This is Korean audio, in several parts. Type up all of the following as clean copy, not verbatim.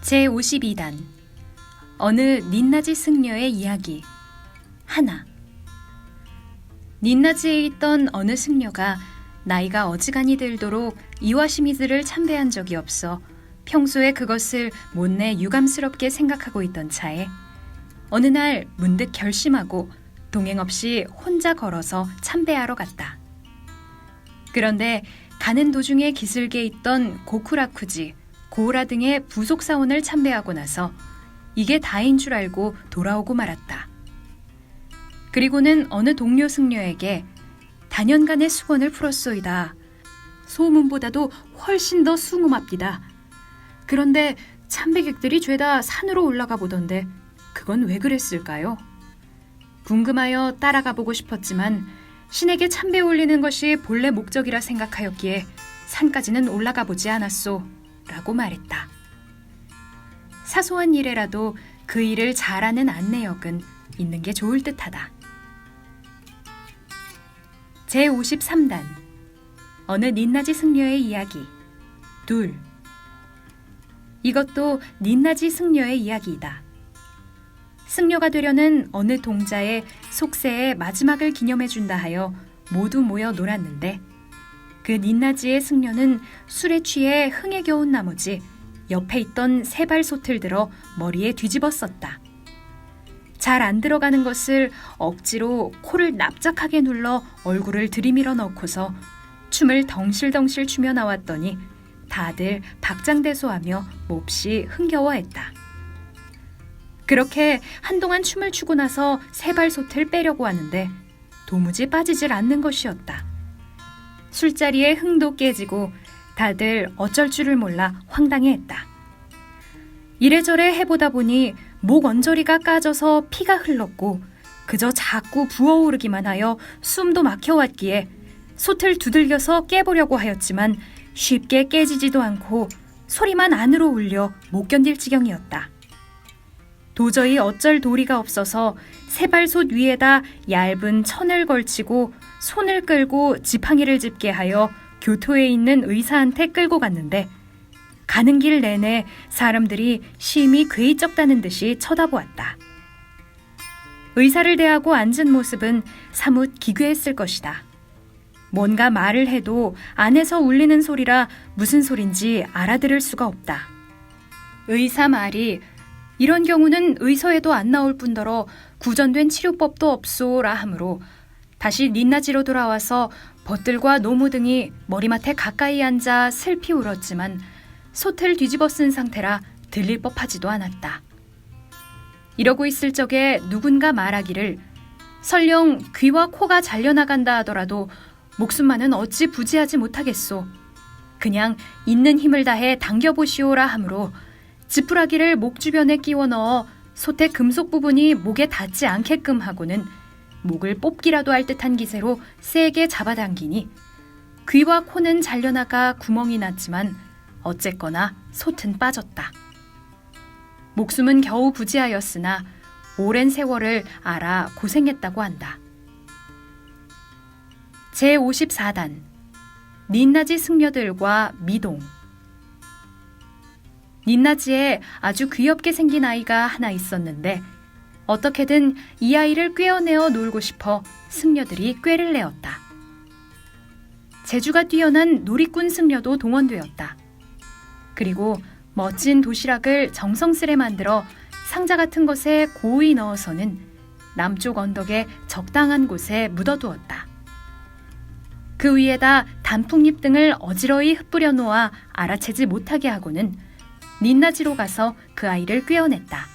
제52단 어느 닌나지 승려의 이야기 하나. 닌나지에 있던 어느 승려가 나이가 어지간히 들도록 이와시미즈를 참배한 적이 없어 평소에 그것을 못내 유감스럽게 생각하고 있던 차에 어느 날 문득 결심하고 동행 없이 혼자 걸어서 참배하러 갔다. 그런데 가는 도중에 기슭에 있던 고쿠라쿠지, 고우라 등의 부속 사원을 참배하고 나서 이게 다인 줄 알고 돌아오고 말았다. 그리고는 어느 동료 승려에게 단연간의 수건을 풀었소이다. 소문보다도 훨씬 더 숭음합디다. 그런데 참배객들이 죄다 산으로 올라가 보던데 그건 왜 그랬을까요? 궁금하여 따라가 보고 싶었지만 신에게 참배 올리는 것이 본래 목적이라 생각하였기에 산까지는 올라가 보지 않았소 라고 말했다. 사소한 일에라도 그 일을 잘하는 안내역은 있는 게 좋을 듯하다. 제53단 어느 닌나지 승려의 이야기 둘. 이것도 닌나지 승려의 이야기이다. 승려가 되려는 어느 동자의 속세의 마지막을 기념해준다 하여 모두 모여 놀았는데 그 닌나지의 승려는 술에 취해 흥에 겨운 나머지 옆에 있던 세발솥을 들어 머리에 뒤집어 썼다. 잘 안 들어가는 것을 억지로 코를 납작하게 눌러 얼굴을 들이밀어 넣고서 춤을 덩실덩실 추며 나왔더니 다들 박장대소하며 몹시 흥겨워했다. 그렇게 한동안 춤을 추고 나서 세발솥을 빼려고 하는데 도무지 빠지질 않는 것이었다. 술자리에 흥도 깨지고 다들 어쩔 줄을 몰라 황당해했다. 이래저래 해보다 보니 목 언저리가 까져서 피가 흘렀고 그저 자꾸 부어오르기만 하여 숨도 막혀왔기에 솥을 두들겨서 깨보려고 하였지만 쉽게 깨지지도 않고 소리만 안으로 울려 못 견딜 지경이었다. 도저히 어쩔 도리가 없어서 세발솥 위에다 얇은 천을 걸치고 손을 끌고 지팡이를 짚게 하여 교토에 있는 의사한테 끌고 갔는데 가는 길 내내 사람들이 심히 괴이쩍다는 듯이 쳐다보았다. 의사를 대하고 앉은 모습은 사뭇 기괴했을 것이다. 뭔가 말을 해도 안에서 울리는 소리라 무슨 소린지 알아들을 수가 없다. 의사 말이 이런 경우는 의서에도 안 나올 뿐더러 구전된 치료법도 없소라 하므로 다시 닌나지로 돌아와서 벗들과 노무 등이 머리맡에 가까이 앉아 슬피 울었지만 솥을 뒤집어 쓴 상태라 들릴 법하지도 않았다. 이러고 있을 적에 누군가 말하기를 설령 귀와 코가 잘려나간다 하더라도 목숨만은 어찌 부지하지 못하겠소. 그냥 있는 힘을 다해 당겨보시오라 하므로 지푸라기를 목 주변에 끼워 넣어 솥의 금속 부분이 목에 닿지 않게끔 하고는 목을 뽑기라도 할 듯한 기세로 세게 잡아당기니 귀와 코는 잘려나가 구멍이 났지만 어쨌거나 솥은 빠졌다. 목숨은 겨우 부지하였으나 오랜 세월을 알아 고생했다고 한다. 제54단 닌나지 승려들과 미동. 닌나지에 아주 귀엽게 생긴 아이가 하나 있었는데 어떻게든 이 아이를 꿰어내어 놀고 싶어 승려들이 꾀를 내었다. 재주가 뛰어난 놀이꾼 승려도 동원되었다. 그리고 멋진 도시락을 정성스레 만들어 상자 같은 것에 고이 넣어서는 남쪽 언덕의 적당한 곳에 묻어두었다. 그 위에다 단풍잎 등을 어지러이 흩뿌려 놓아 알아채지 못하게 하고는 닌나지로 가서 그 아이를 꿰어냈다.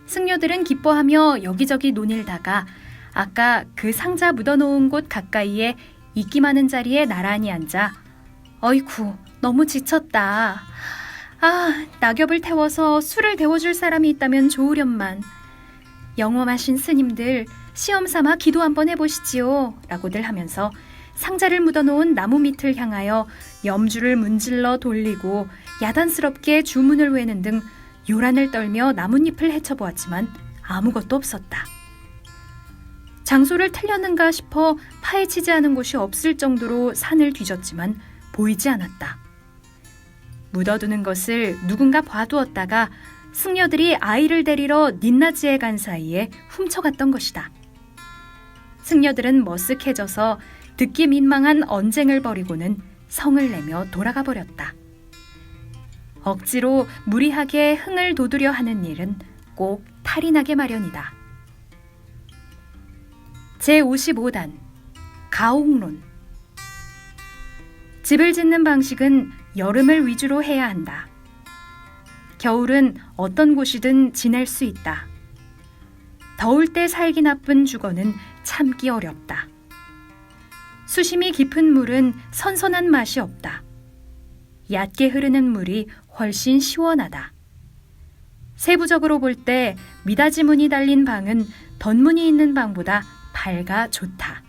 승려들은 기뻐하며 여기저기 논일다가 아까 그 상자 묻어놓은 곳 가까이에 이끼 많은 자리에 나란히 앉아 어이쿠 너무 지쳤다. 아, 낙엽을 태워서 술을 데워줄 사람이 있다면 좋으련만. 영험하신 스님들 시험 삼아 기도 한번 해보시지요 라고들 하면서 상자를 묻어놓은 나무 밑을 향하여 염주를 문질러 돌리고 야단스럽게 주문을 외는 등 요란을 떨며 나뭇잎을 헤쳐보았지만 아무것도 없었다. 장소를 틀렸는가 싶어 파헤치지 않은 곳이 없을 정도로 산을 뒤졌지만 보이지 않았다. 묻어두는 것을 누군가 봐두었다가 승려들이 아이를 데리러 닌나지에 간 사이에 훔쳐갔던 것이다. 승려들은 머쓱해져서 듣기 민망한 언쟁을 벌이고는 성을 내며 돌아가 버렸다. 억지로 무리하게 흥을 돋우려 하는 일은 꼭 탈이 나게 마련이다. 제55단 가옥론. 집을 짓는 방식은 여름을 위주로 해야 한다. 겨울은 어떤 곳이든 지낼 수 있다. 더울 때 살기 나쁜 주거는 참기 어렵다. 수심이 깊은 물은 선선한 맛이 없다. 얕게 흐르는 물이 훨씬 시원하다. 세부적으로 볼 때 미닫이 문이 달린 방은 덧문이 있는 방보다 밝아 좋다.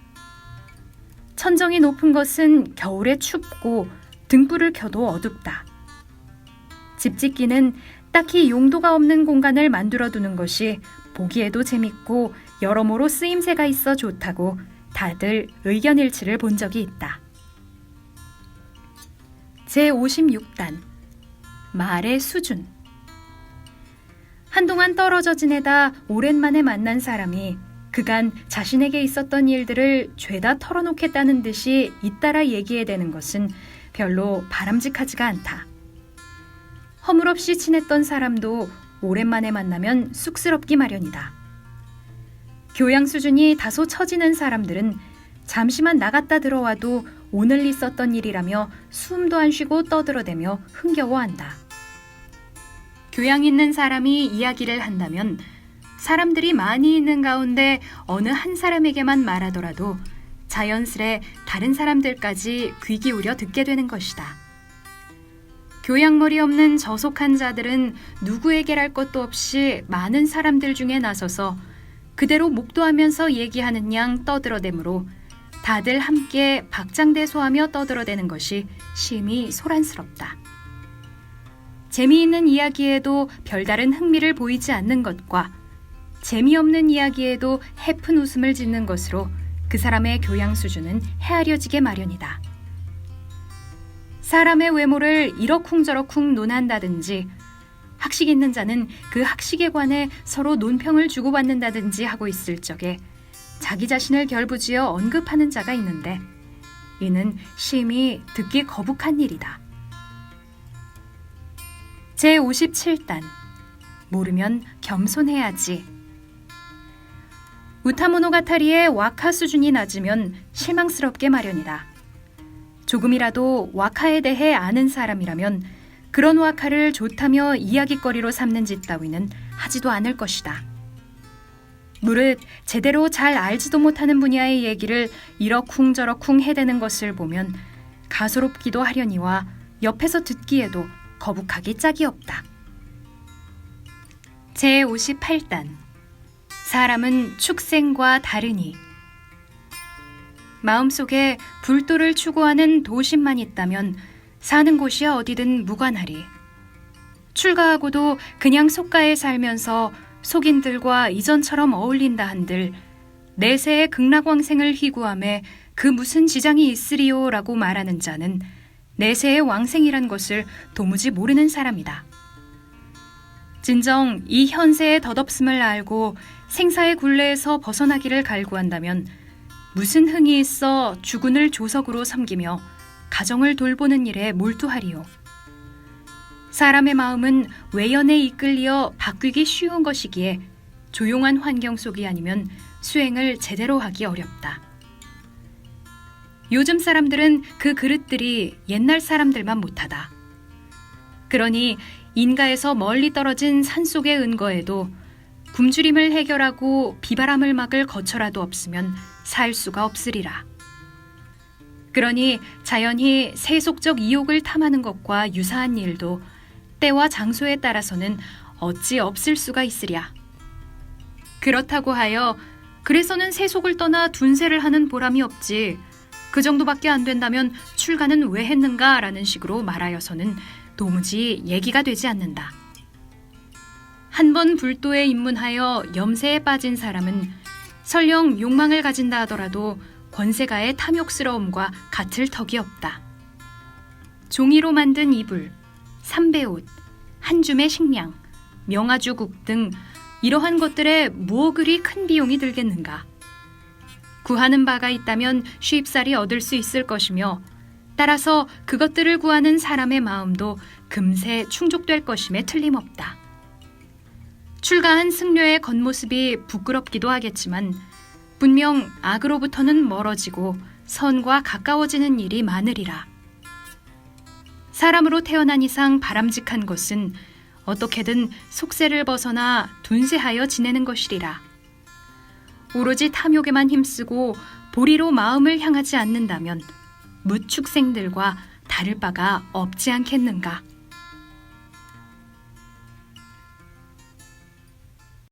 천정이 높은 것은 겨울에 춥고 등불을 켜도 어둡다. 집 짓기는 딱히 용도가 없는 공간을 만들어 두는 것이 보기에도 재밌고 여러모로 쓰임새가 있어 좋다고 다들 의견 일치를 본 적이 있다. 제56단 말의 수준. 한동안 떨어져 지내다 오랜만에 만난 사람이 그간 자신에게 있었던 일들을 죄다 털어놓겠다는 듯이 잇따라 얘기해대는 것은 별로 바람직하지가 않다. 허물없이 친했던 사람도 오랜만에 만나면 쑥스럽기 마련이다. 교양 수준이 다소 처지는 사람들은 잠시만 나갔다 들어와도 오늘 있었던 일이라며 숨도 안 쉬고 떠들어대며 흥겨워한다. 교양 있는 사람이 이야기를 한다면 사람들이 많이 있는 가운데 어느 한 사람에게만 말하더라도 자연스레 다른 사람들까지 귀 기울여 듣게 되는 것이다. 교양머리 없는 저속한 자들은 누구에게랄 것도 없이 많은 사람들 중에 나서서 그대로 목도하면서 얘기하는 양 떠들어대므로 다들 함께 박장대소하며 떠들어대는 것이 심히 소란스럽다. 재미있는 이야기에도 별다른 흥미를 보이지 않는 것과 재미없는 이야기에도 해픈 웃음을 짓는 것으로 그 사람의 교양 수준은 헤아려지게 마련이다. 사람의 외모를 이러쿵저러쿵 논한다든지 학식 있는 자는 그 학식에 관해 서로 논평을 주고받는다든지 하고 있을 적에 자기 자신을 결부지어 언급하는 자가 있는데 이는 심히 듣기 거북한 일이다. 제57단 모르면 겸손해야지. 우타모노가타리의 와카 수준이 낮으면 실망스럽게 마련이다. 조금이라도 와카에 대해 아는 사람이라면 그런 와카를 좋다며 이야깃거리로 삼는 짓 따위는 하지도 않을 것이다. 무릇 제대로 잘 알지도 못하는 분야의 얘기를 이러쿵저러쿵 해대는 것을 보면 가소롭기도 하려니와 옆에서 듣기에도 거북하기 짝이 없다. 제58단 사람은 축생과 다르니. 마음속에 불도를 추구하는 도심만 있다면 사는 곳이 어디든 무관하리. 출가하고도 그냥 속가에 살면서 속인들과 이전처럼 어울린다 한들 내세의 극락왕생을 희구함에 그 무슨 지장이 있으리요라고 말하는 자는 내세의 왕생이란 것을 도무지 모르는 사람이다. 진정 이 현세의 덧없음을 알고 생사의 굴레에서 벗어나기를 갈구한다면 무슨 흥이 있어 주군을 조석으로 섬기며 가정을 돌보는 일에 몰두하리요. 사람의 마음은 외연에 이끌려 바뀌기 쉬운 것이기에 조용한 환경 속이 아니면 수행을 제대로 하기 어렵다. 요즘 사람들은 그 그릇들이 옛날 사람들만 못하다. 그러니 인가에서 멀리 떨어진 산속의 은거에도 굶주림을 해결하고 비바람을 막을 거처라도 없으면 살 수가 없으리라. 그러니 자연히 세속적 이욕을 탐하는 것과 유사한 일도 때와 장소에 따라서는 어찌 없을 수가 있으랴. 그렇다고 하여 그래서는 세속을 떠나 둔세를 하는 보람이 없지. 그 정도밖에 안 된다면 출가는 왜 했는가 라는 식으로 말하여서는 도무지 얘기가 되지 않는다. 한 번 불도에 입문하여 염세에 빠진 사람은 설령 욕망을 가진다 하더라도 권세가의 탐욕스러움과 같을 턱이 없다. 종이로 만든 이불, 삼배옷, 한 줌의 식량, 명아주국 등 이러한 것들에 뭐 그리 큰 비용이 들겠는가. 구하는 바가 있다면 쉽사리 얻을 수 있을 것이며 따라서 그것들을 구하는 사람의 마음도 금세 충족될 것임에 틀림없다. 출가한 승려의 겉모습이 부끄럽기도 하겠지만 분명 악으로부터는 멀어지고 선과 가까워지는 일이 많으리라. 사람으로 태어난 이상 바람직한 것은 어떻게든 속세를 벗어나 둔세하여 지내는 것이리라. 오로지 탐욕에만 힘쓰고 보리로 마음을 향하지 않는다면 무축생들과 다를 바가 없지 않겠는가.